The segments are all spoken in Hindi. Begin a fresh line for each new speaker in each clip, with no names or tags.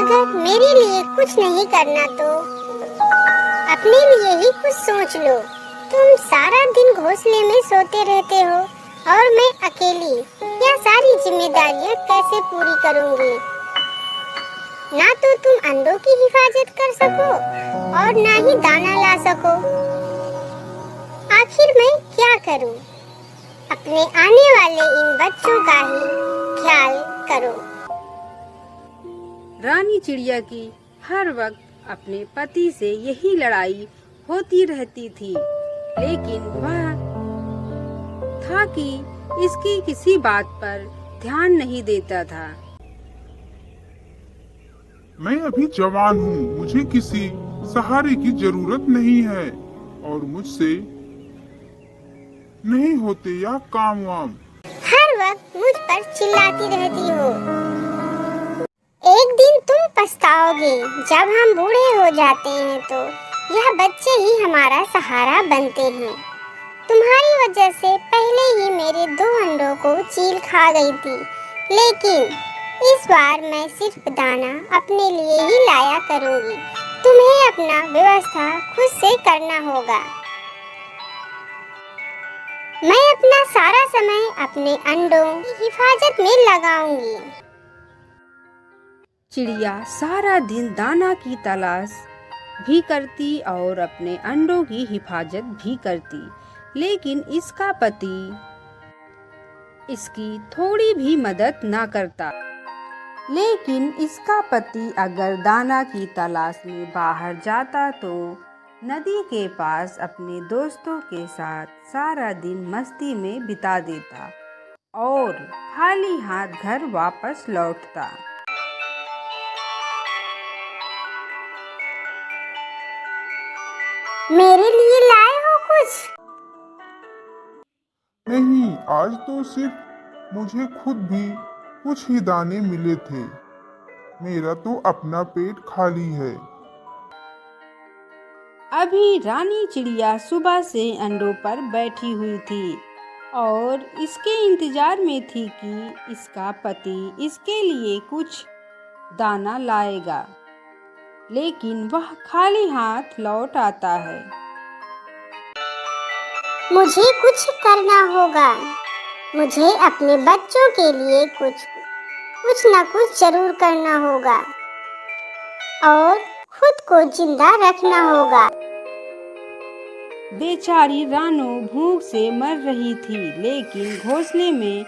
अगर मेरे लिए कुछ नहीं करना तो अपने लिए ही कुछ सोच लो। तुम सारा दिन घोंसले में सोते रहते हो और मैं अकेली यह सारी जिम्मेदारियां कैसे पूरी करूंगी। ना तो तुम अंडों की हिफाजत कर सको और ना ही दाना ला सको। आखिर मैं क्या करूं? अपने आने वाले इन बच्चों का ही ख्याल करो।
रानी चिड़िया की हर वक्त अपने पति से यही लड़ाई होती रहती थी, लेकिन वह था कि इसकी किसी बात पर ध्यान नहीं देता था।
मैं अभी जवान हूँ, मुझे किसी सहारे की जरूरत नहीं है और मुझसे नहीं होते या काम वाम।
हर वक्त मुझ पर चिल्लाती रहती हो। एक दिन तुम पछताओगे जब हम बूढ़े हो जाते हैं तो यह बच्चे ही हमारा सहारा बनते हैं। तुम्हारी वजह से पहले ही मेरे 2 अंडों को चील खा गई थी, लेकिन इस बार मैं सिर्फ दाना अपने लिए ही लाया करूंगी। तुम्हें अपना व्यवस्था खुद से करना होगा। मैं अपना सारा समय अपने अंडों की हिफाजत में लगाऊंगी।
चिड़िया सारा दिन दाना की तलाश भी करती और अपने अंडों की हिफाजत भी करती, लेकिन इसका पति इसकी थोड़ी भी मदद ना करता। लेकिन इसका पति अगर दाना की तलाश में बाहर जाता तो नदी के पास अपने दोस्तों के साथ सारा दिन मस्ती में बिता देता और खाली हाथ घर वापस लौटता।
मेरे लिए लाए हो कुछ?
नहीं, आज तो सिर्फ मुझे खुद भी कुछ ही दाने मिले थे। मेरा तो अपना पेट खाली है।
अभी रानी चिड़िया सुबह से अंडों पर बैठी हुई थी और इसके इंतजार में थी कि इसका पति इसके लिए कुछ दाना लाएगा, लेकिन वह खाली हाथ लौट आता है।
मुझे कुछ करना होगा। मुझे अपने बच्चों के लिए कुछ न कुछ जरूर करना होगा और खुद को जिंदा रखना होगा।
बेचारी रानो भूख से मर रही थी, लेकिन घोंसले में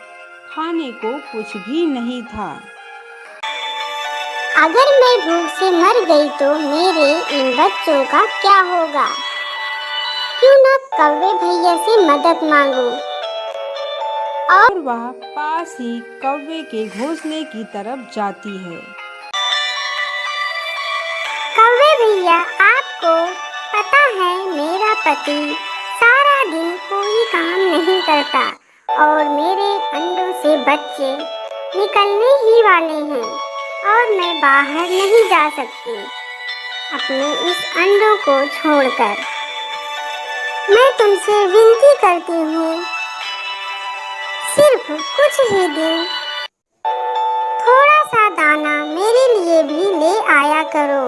खाने को कुछ भी नहीं था।
अगर मैं भूख से मर गई तो मेरे इन बच्चों का क्या होगा? क्यों न कौवे भैया से मदद मांगूं?
और वह पास ही कौवे के घोंसले की तरफ जाती है।
कौवे भैया, आपको पता है मेरा पति सारा दिन कोई काम नहीं करता और मेरे अंडों से बच्चे निकलने ही वाले हैं और मैं बाहर नहीं जा सकती अपने इस अंडों को छोड़कर। मैं तुमसे विनती करती हूँ, सिर्फ कुछ ही दिन थोड़ा सा दाना मेरे लिए भी ले आया करो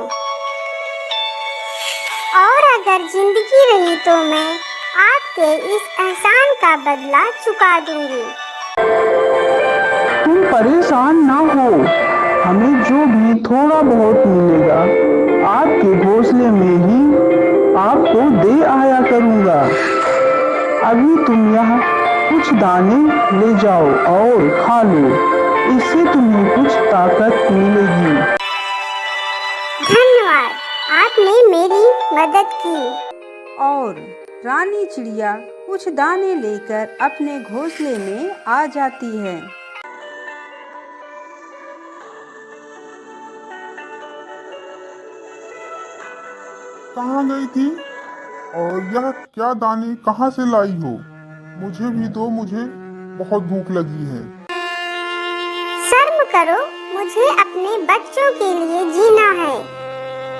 और अगर जिंदगी रही तो मैं आपके इस एहसान का बदला चुका दूंगी।
तुम परेशान ना हो, हमें जो भी थोड़ा बहुत मिलेगा आपके घोंसले में ही आपको दे आया करूँगा। अभी तुम यहाँ कुछ दाने ले जाओ और खा लो, इससे तुम्हें कुछ ताकत मिलेगी।
धन्यवाद, आपने मेरी मदद की।
और रानी चिड़िया कुछ दाने लेकर अपने घोंसले में आ जाती है।
कहाँ गई थी और यह क्या दाने कहाँ से लाई हो? मुझे भी दो, मुझे बहुत भूख लगी है।
शर्म करो, मुझे अपने बच्चों के लिए जीना है।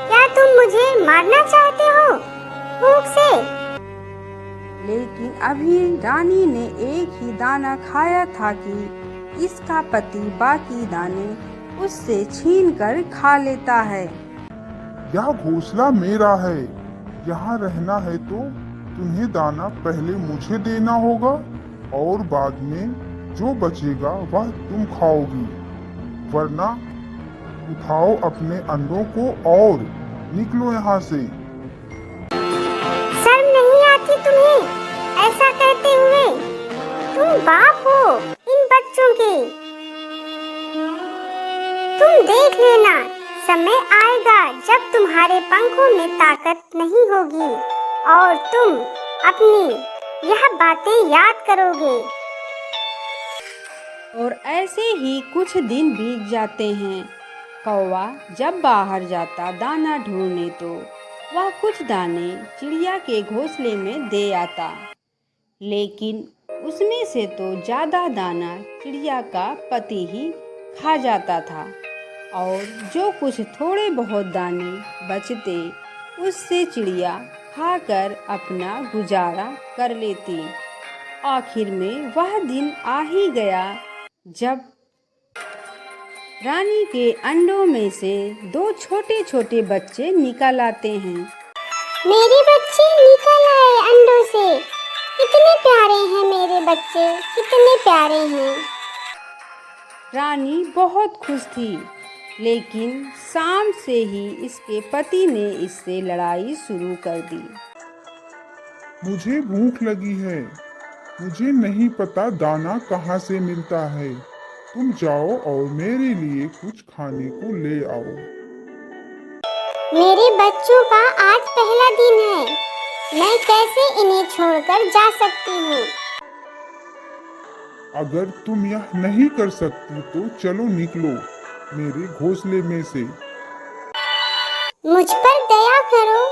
क्या तुम मुझे मारना चाहते हो भूख से?
लेकिन अभी रानी ने एक ही दाना खाया था कि इसका पति बाकी दाने उससे छीनकर खा लेता है।
यह घोंसला मेरा है। यहाँ रहना है तो तुम्हें दाना पहले मुझे देना होगा और बाद में जो बचेगा वह तुम खाओगी, वरना उठाओ अपने अंडों को और निकलो यहाँ से।
शर्म नहीं आती तुम्हें ऐसा कहते हुए? तुम बाप हो इन बच्चों के। तुम देख लेना, समय आएगा जब तुम्हारे पंखों में ताकत नहीं होगी और तुम अपनी यह बातें याद करोगे।
और ऐसे ही कुछ दिन बीत जाते हैं। कौवा जब बाहर जाता दाना ढूंढने तो वह कुछ दाने चिड़िया के घोंसले में दे आता, लेकिन उसमें से तो ज़्यादा दाना चिड़िया का पति ही खा जाता था और जो कुछ थोड़े बहुत दाने बचते उससे चिड़िया खाकर अपना गुजारा कर लेती। आखिर में वह दिन आ ही गया जब रानी के अंडों में से 2 छोटे छोटे बच्चे निकल आते हैं।
मेरे बच्चे निकल आए अंडों से। कितने प्यारे हैं मेरे बच्चे, कितने प्यारे हैं।
रानी बहुत खुश थी, लेकिन शाम से ही इसके पति ने इससे लड़ाई शुरू कर दी।
मुझे भूख लगी है। मुझे नहीं पता दाना कहाँ से मिलता है। तुम जाओ और मेरे लिए कुछ खाने को ले आओ।
मेरे बच्चों का आज पहला दिन है। मैं कैसे इन्हें छोड़कर जा सकती हूँ?
अगर तुम यह नहीं कर सकती तो चलो निकलो मेरे घोंसले में से।
मुझ पर दया करो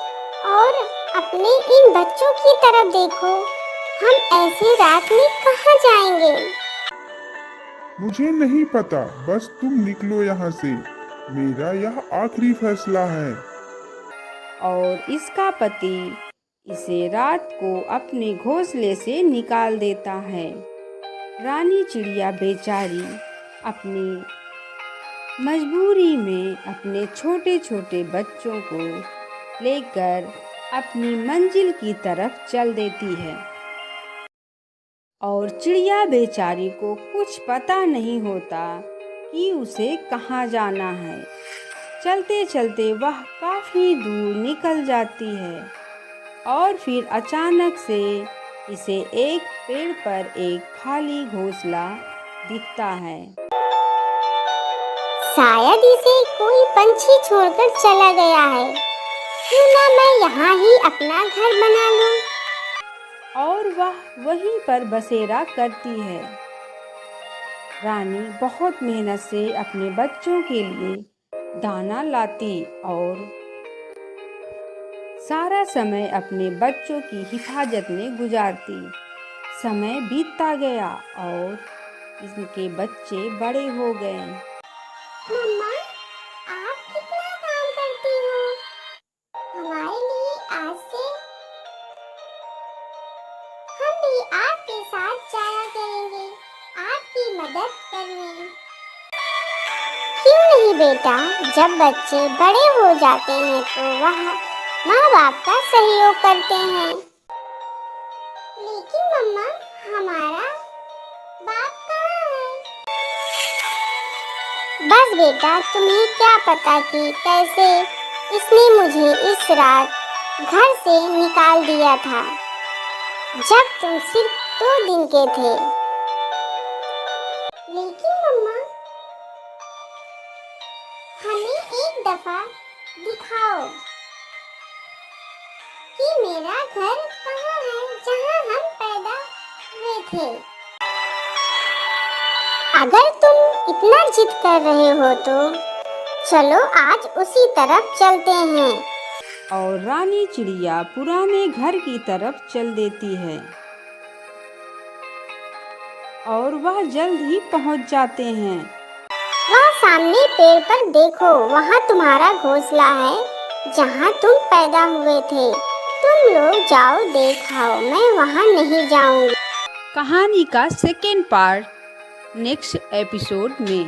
और अपने इन बच्चों की तरफ देखो। हम ऐसी रात में कहाँ जाएंगे?
मुझे नहीं पता, बस तुम निकलो यहाँ से। मेरा यह आखिरी फैसला है।
और इसका पति इसे रात को अपने घोंसले से निकाल देता है। रानी चिड़िया बेचारी अपनी मजबूरी में अपने छोटे छोटे बच्चों को लेकर अपनी मंजिल की तरफ चल देती है और चिड़िया बेचारी को कुछ पता नहीं होता कि उसे कहाँ जाना है। चलते चलते वह काफ़ी दूर निकल जाती है और फिर अचानक से इसे एक पेड़ पर एक खाली घोंसला दिखता है।
शायद इसे कोई पंछी छोड़कर चला गया है। क्यों ना मैं यहाँ ही अपना घर बना लूं?
और वह वहीं पर बसेरा करती है। रानी बहुत मेहनत से अपने बच्चों के लिए दाना लाती और सारा समय अपने बच्चों की हिफाजत में गुजारती। समय बीतता गया और इनके बच्चे बड़े हो गए।
मम्मा, आप कितना काम करती हो? हमारे लिए आज से हम भी आपके साथ जाया करेंगे, आपकी मदद करने। क्यों नहीं बेटा, जब बच्चे बड़े हो जाते हैं तो वह माँ बाप का सहयोग करते हैं। लेकिन मम्मा, हमारा बाप कहाँ है? बस बेटा, तुम्हें क्या पता कि कैसे इसने मुझे इस रात घर से निकाल दिया था, जब तुम सिर्फ 2 दिन के थे। लेकिन मम्मा, हमें एक दफा दिखाओ कि मेरा घर कहाँ है जहाँ हम पैदा हुए थे। अगर तुम इतना जिद कर रहे हो तो चलो आज उसी तरफ चलते हैं।
और रानी चिड़िया पुराने घर की तरफ चल देती है और वह जल्द ही पहुंच जाते हैं।
वहाँ सामने पेड़ पर देखो, वहाँ तुम्हारा घोंसला है जहाँ तुम पैदा हुए थे। तुम लोग जाओ देख आओ, मैं वहाँ नहीं जाऊंगी।
कहानी का सेकेंड पार्ट नेक्स्ट एपिसोड में।